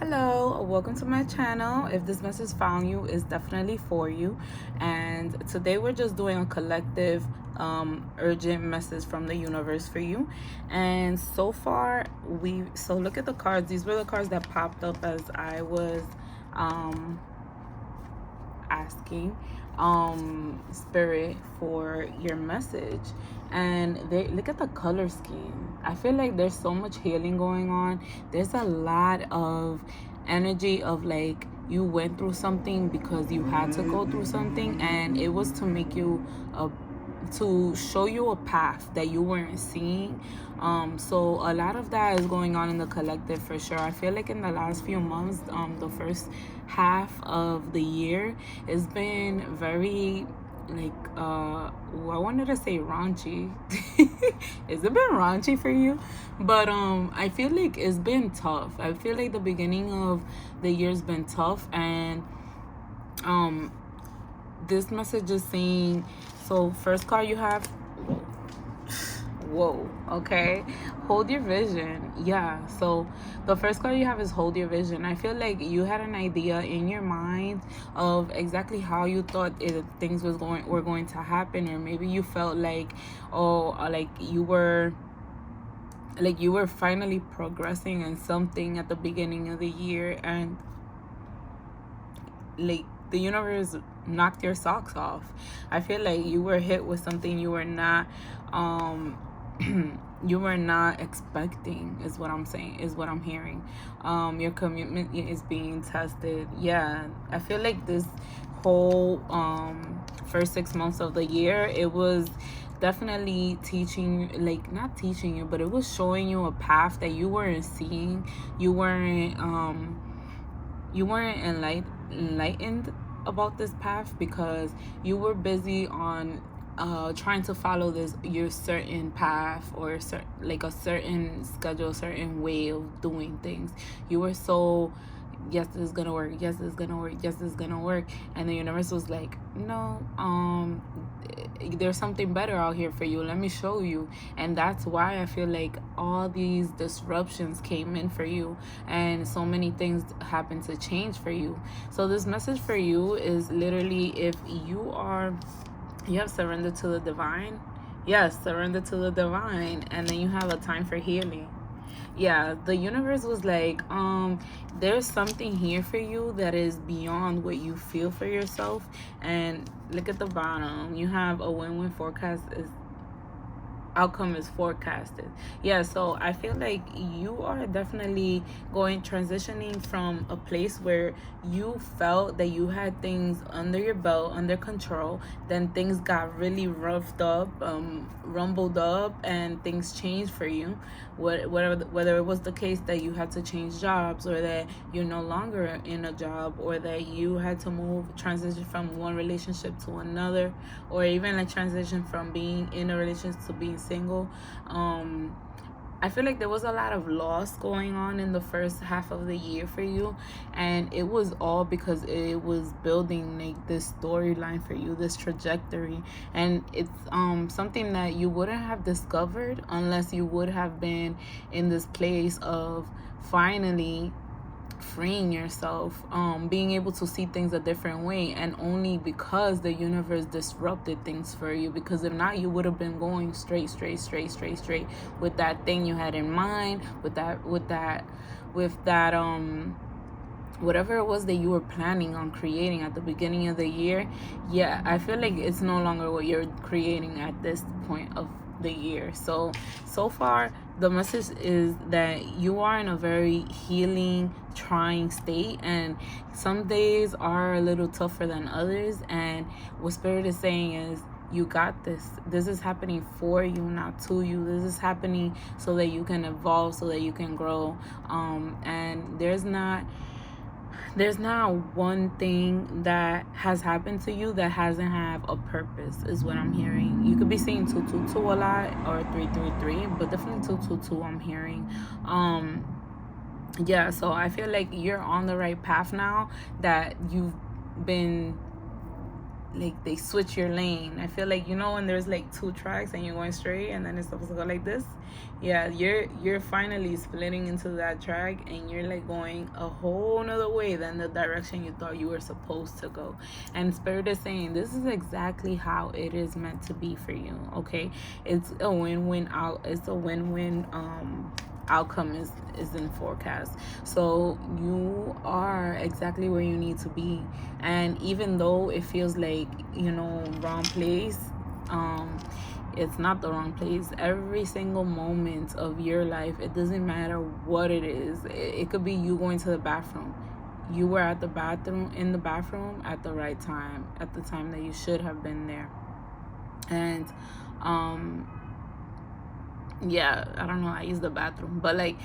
Hello, welcome to my channel. If this message found you, it's definitely for you. And today we're just doing a collective urgent message from the universe for you. And so far so look at the cards. These were the cards that popped up as I was asking spirit for your message. And they look at the color scheme. I feel like there's so much healing going on. There's a lot of energy of like you went through something because you had to go through something, and it was to make you to show you a path that you weren't seeing. So a lot of that is going on in the collective for sure. I feel like in the last few months, the first half of the year, it's been very like I wanted to say raunchy. It's been raunchy for you, but I feel like it's been tough. I feel like the beginning of the year's been tough, and this message is saying, so first card you have, whoa, okay, hold your vision. Yeah, so the first card you have is hold your vision. I feel like you had an idea in your mind of exactly how you thought things were going to happen, or maybe you felt like, like you were finally progressing in something at the beginning of the year, and like the universe knocked your socks off. I feel like you were hit with something you were not you were not expecting, is what I'm saying, is what I'm hearing. Your commitment is being tested. Yeah, I feel like this whole first 6 months of the year, it was definitely teaching, like not teaching you, but it was showing you a path that you weren't seeing. You weren't enlightened about this path because you were busy on trying to follow your certain path, or like a certain schedule, certain way of doing things. You were so, yes, this is gonna work, yes, this is gonna work, yes, this is gonna work, and the universe was like, no, there's something better out here for you, let me show you. And that's why I feel like all these disruptions came in for you, and so many things happen to change for you. So this message for you is literally, if you have surrendered to the divine. Yes, surrender to the divine, and then you have a time for healing. Yeah, the universe was like, there's something here for you that is beyond what you feel for yourself. And look at the bottom, you have a win-win forecast is outcome is forecasted. Yeah, so I feel like you are definitely transitioning from a place where you felt that you had things under your belt, under control, then things got really roughed up, rumbled up, and things changed for you. Whether it was the case that you had to change jobs, or that you're no longer in a job, or that you had to transition from one relationship to another, or even a transition from being in a relationship to being single. I feel like there was a lot of loss going on in the first half of the year for you, and it was all because it was building like this storyline for you, this trajectory. And it's something that you wouldn't have discovered unless you would have been in this place of finally freeing yourself, being able to see things a different way, and only because the universe disrupted things for you. Because if not, you would have been going straight with that thing you had in mind, with that whatever it was that you were planning on creating at the beginning of the year. Yeah, I feel like it's no longer what you're creating at this point of the year. So far the message is that you are in a very healing, trying state, and some days are a little tougher than others. And what spirit is saying is, you got this. This is happening for you, not to you. This is happening so that you can evolve, so that you can grow. And there's not one thing that has happened to you that hasn't have a purpose, is what I'm hearing. You could be seeing 222 a lot, or 333, but definitely 222 I'm hearing. Yeah, so I feel like you're on the right path now, that you've been they switch your lane. I feel like, when there's like two tracks and you're going straight and then it's supposed to go like this. Yeah, you're finally splitting into that track, and you're like going a whole nother way than the direction you thought you were supposed to go. And Spirit is saying this is exactly how it is meant to be for you. Okay, it's a win-win out. It's a win-win outcome is in forecast. So you are exactly where you need to be. And even though it feels like, wrong place, it's not the wrong place. Every single moment of your life, it doesn't matter what it is. It could be you going to the bathroom. You were in the bathroom at the right time, at the time that you should have been there. And yeah, I don't know, I use the bathroom, but like,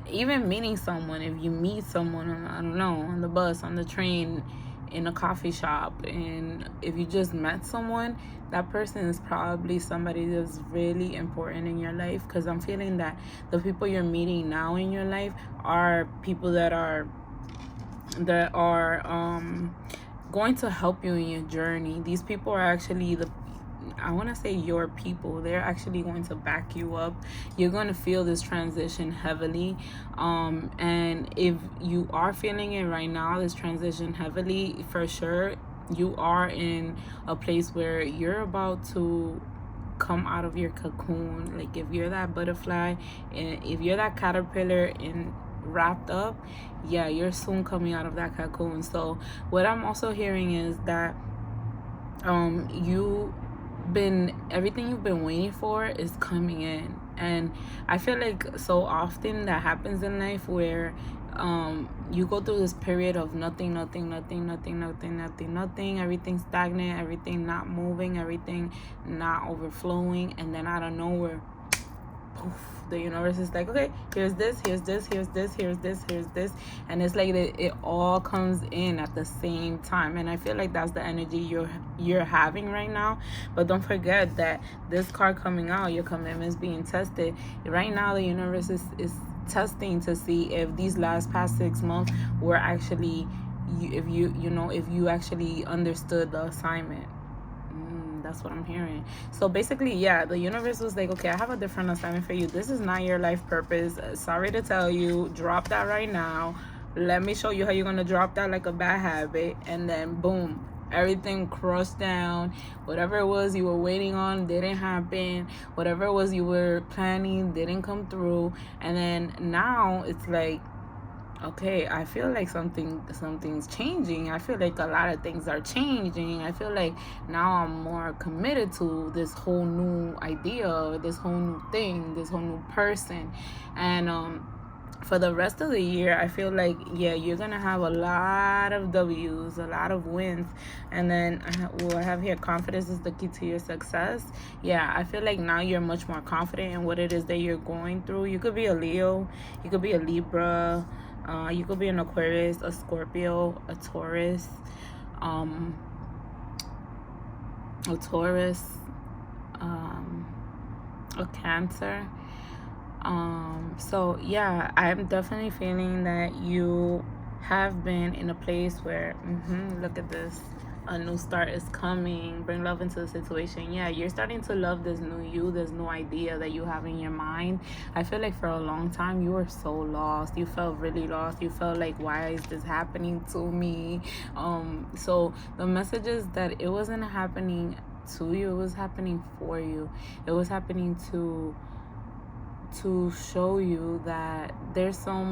even meeting someone, if you meet someone on, I don't know, on the bus, on the train, in a coffee shop, and if you just met someone, that person is probably somebody that's really important in your life. Because I'm feeling that the people you're meeting now in your life are people that are going to help you in your journey. These people are actually I want to say your people. They're actually going to back you up. You're going to feel this transition heavily. And if you are feeling it right now, this transition heavily, for sure, you are in a place where you're about to come out of your cocoon. Like, if you're that butterfly and if you're that caterpillar and wrapped up, yeah, you're soon coming out of that cocoon. So what I'm also hearing is that everything you've been waiting for is coming in. And I feel like so often that happens in life where you go through this period of nothing, everything stagnant, everything not moving, everything not overflowing, and then out of nowhere, poof, the universe is like, okay, here's this, and it's like it all comes in at the same time. And I feel like that's the energy you're having right now. But don't forget that this card coming out, your commitment is being tested right now. The universe is testing to see if these past 6 months were actually if you actually understood the assignment. That's what I'm hearing. So basically, yeah, the universe was like, okay, I have a different assignment for you. This is not your life purpose. Sorry to tell you, drop that right now. Let me show you how you're gonna drop that like a bad habit. And then boom, everything crushed down. Whatever it was you were waiting on didn't happen. Whatever it was you were planning didn't come through. And then now it's like, okay, I feel like something's changing. I feel like a lot of things are changing. I feel like now I'm more committed to this whole new idea, this whole new thing, this whole new person. And for the rest of the year, I feel like, yeah, you're gonna have a lot of W's, a lot of wins. And then I have here, confidence is the key to your success. Yeah, I feel like now you're much more confident in what it is that you're going through. You could be a Leo, you could be a Libra, you could be an Aquarius, a Scorpio, a Taurus, a Cancer. So yeah, I'm definitely feeling that you have been in a place where, look at this, a new start is coming. Bring love into the situation. Yeah, you're starting to love this new you, this new idea that you have in your mind. I feel like for a long time you were so lost. You felt really lost. You felt like, why is this happening to me? So the message is that it wasn't happening to you, it was happening for you. It was happening to show you that there's so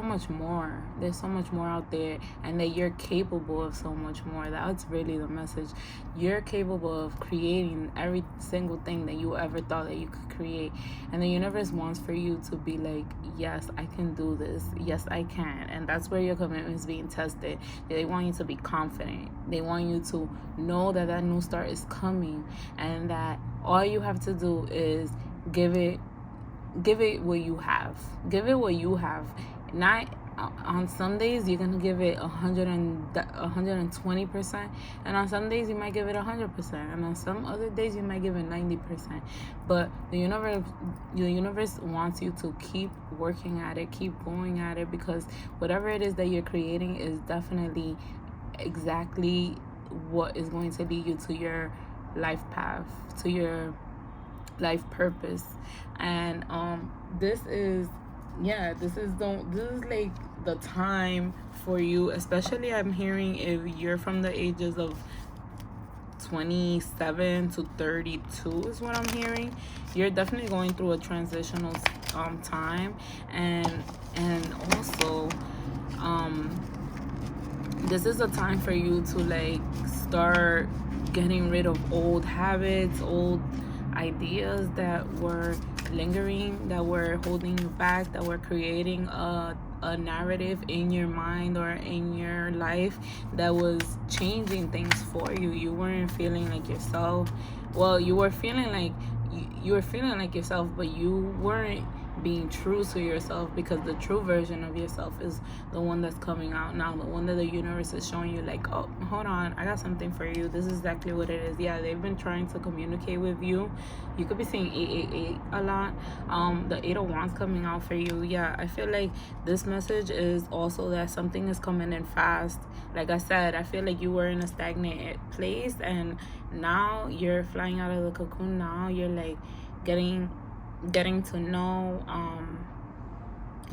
much more. There's so much more out there, and that you're capable of so much more. That's really the message. You're capable of creating every single thing that you ever thought that you could create. And the universe wants for you to be like, yes, I can do this. Yes, I can. And that's where your commitment is being tested. They want you to be confident. They want you to know that that new start is coming, and that all you have to do is give it what you have. Give it what you have. Not on some days you're gonna give it 120%, and on some days you might give it 100%, and on some other days you might give it 90%. But the universe wants you to keep working at it, keep going at it, because whatever it is that you're creating is definitely exactly what is going to lead you to your life path, to your life purpose. And this is like the time for you, especially I'm hearing if you're from the ages of 27 to 32 is what I'm hearing. You're definitely going through a transitional time, and also this is a time for you to like start getting rid of old habits, old ideas that were lingering, that were holding you back, that were creating a narrative in your mind or in your life that was changing things for you. You weren't feeling like yourself. Well, you were feeling like you were feeling like yourself, but you weren't being true to yourself, because the true version of yourself is the one that's coming out now, the one that the universe is showing you, like, oh, hold on, I got something for you. This is exactly what it is. Yeah, they've been trying to communicate with you. You could be seeing 888 a lot. The 8 of Wands coming out for you. Yeah, I feel like this message is also that something is coming in fast. Like I said, I feel like you were in a stagnant place, and now you're flying out of the cocoon. Now you're like getting to know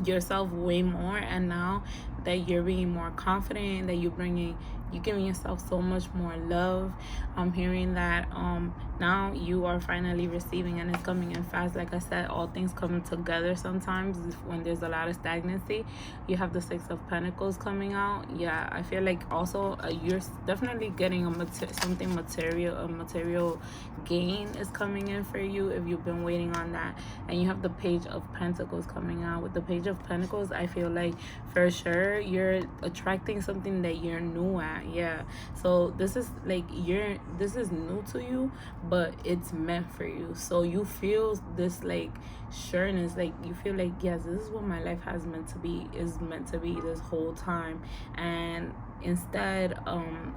yourself way more, and now that you're being more confident, that you're giving yourself so much more love. I'm hearing that now you are finally receiving, and it's coming in fast. Like I said, all things come together sometimes when there's a lot of stagnancy. You have the 6 of Pentacles coming out. Yeah, I feel like also you're definitely getting a material gain is coming in for you if you've been waiting on that. And you have the Page of Pentacles coming out. With the Page of Pentacles, I feel like for sure you're attracting something that you're new at. Yeah, so this is like this is new to you, but it's meant for you. So you feel this like sureness, like you feel like, yes, this is what my life is meant to be this whole time. And instead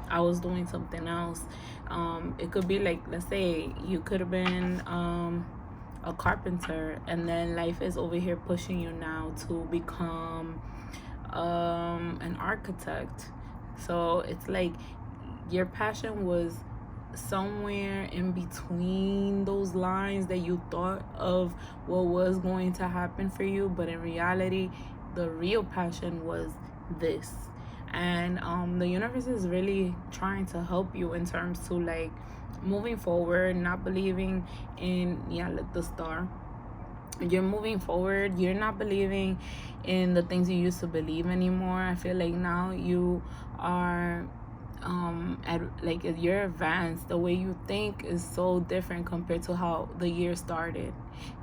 I was doing something else. It could be like, let's say you could have been a carpenter, and then life is over here pushing you now to become an architect. So it's like your passion was somewhere in between those lines, that you thought of what was going to happen for you, but in reality the real passion was this. And the universe is really trying to help you in terms to like moving forward, not believing in, like the star. You're moving forward. You're not believing in the things you used to believe anymore. I feel like now you are you're advanced. The way you think is so different compared to how the year started.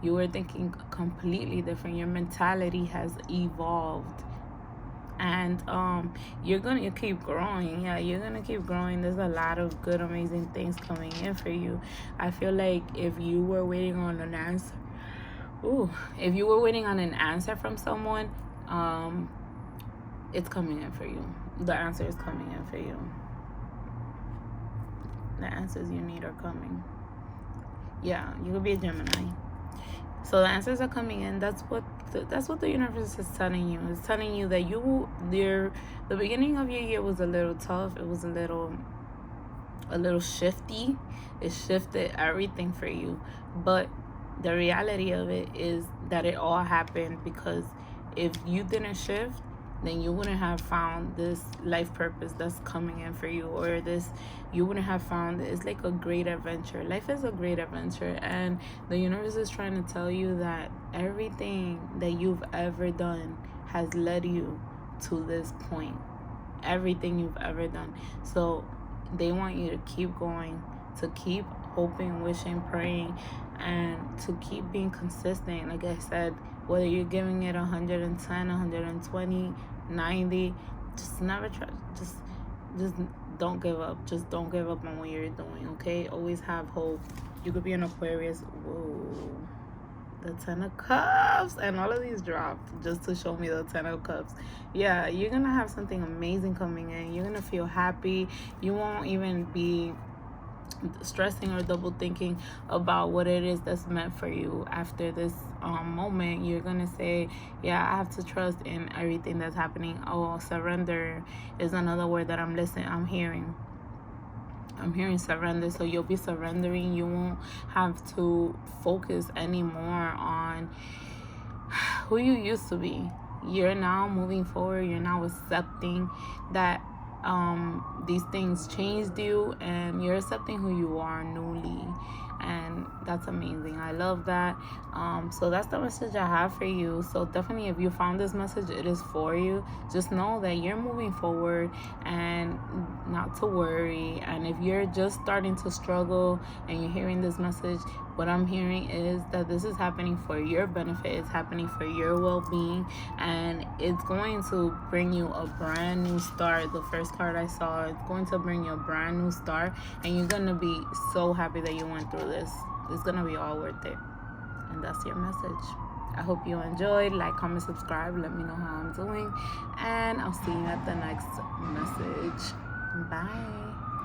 You were thinking completely different. Your mentality has evolved, and you're gonna keep growing. Yeah, you're gonna keep growing. There's a lot of good, amazing things coming in for you. I feel like if you were waiting on an answer, from someone, it's coming in for you. The answer is coming in for you. The answers you need are coming. Yeah, you could be a Gemini. So the answers are coming in. That's what the universe is telling you. It's telling you that the beginning of your year was a little tough. It was a little shifty. It shifted everything for you. But the reality of it is that it all happened because if you didn't shift, then you wouldn't have found this life purpose that's coming in for you, or you wouldn't have found it. It's like a great adventure. Life is a great adventure, and the universe is trying to tell you that everything that you've ever done has led you to this point. Everything you've ever done. So they want you to keep going, to keep hoping, wishing, praying, and to keep being consistent. Like I said, whether you're giving it 110, 120, 90, just never try. Just don't give up. Just don't give up on what you're doing, okay? Always have hope. You could be an Aquarius. Whoa. The 10 of Cups. And all of these dropped just to show me the 10 of Cups. Yeah, you're going to have something amazing coming in. You're going to feel happy. You won't even be stressing or double thinking about what it is that's meant for you. After this moment, you're gonna say, yeah, I have to trust in everything that's happening. Oh, surrender is another word that I'm hearing. I'm hearing surrender, so you'll be surrendering. You won't have to focus anymore on who you used to be. You're now moving forward. You're now accepting that these things changed you, and you're accepting who you are newly, and that's amazing. I love that. So that's the message I have for you. So definitely, if you found this message, it is for you. Just know that you're moving forward and not to worry. And if you're just starting to struggle and you're hearing this message, what I'm hearing is that this is happening for your benefit. It's happening for your well-being, and it's going to bring you a brand new start. The first card I saw, it's going to bring you a brand new start, and you're going to be so happy that you went through this. It's going to be all worth it. And that's your message. I hope you enjoyed. Like, comment, subscribe. Let me know how I'm doing, and I'll see you at the next message. Bye.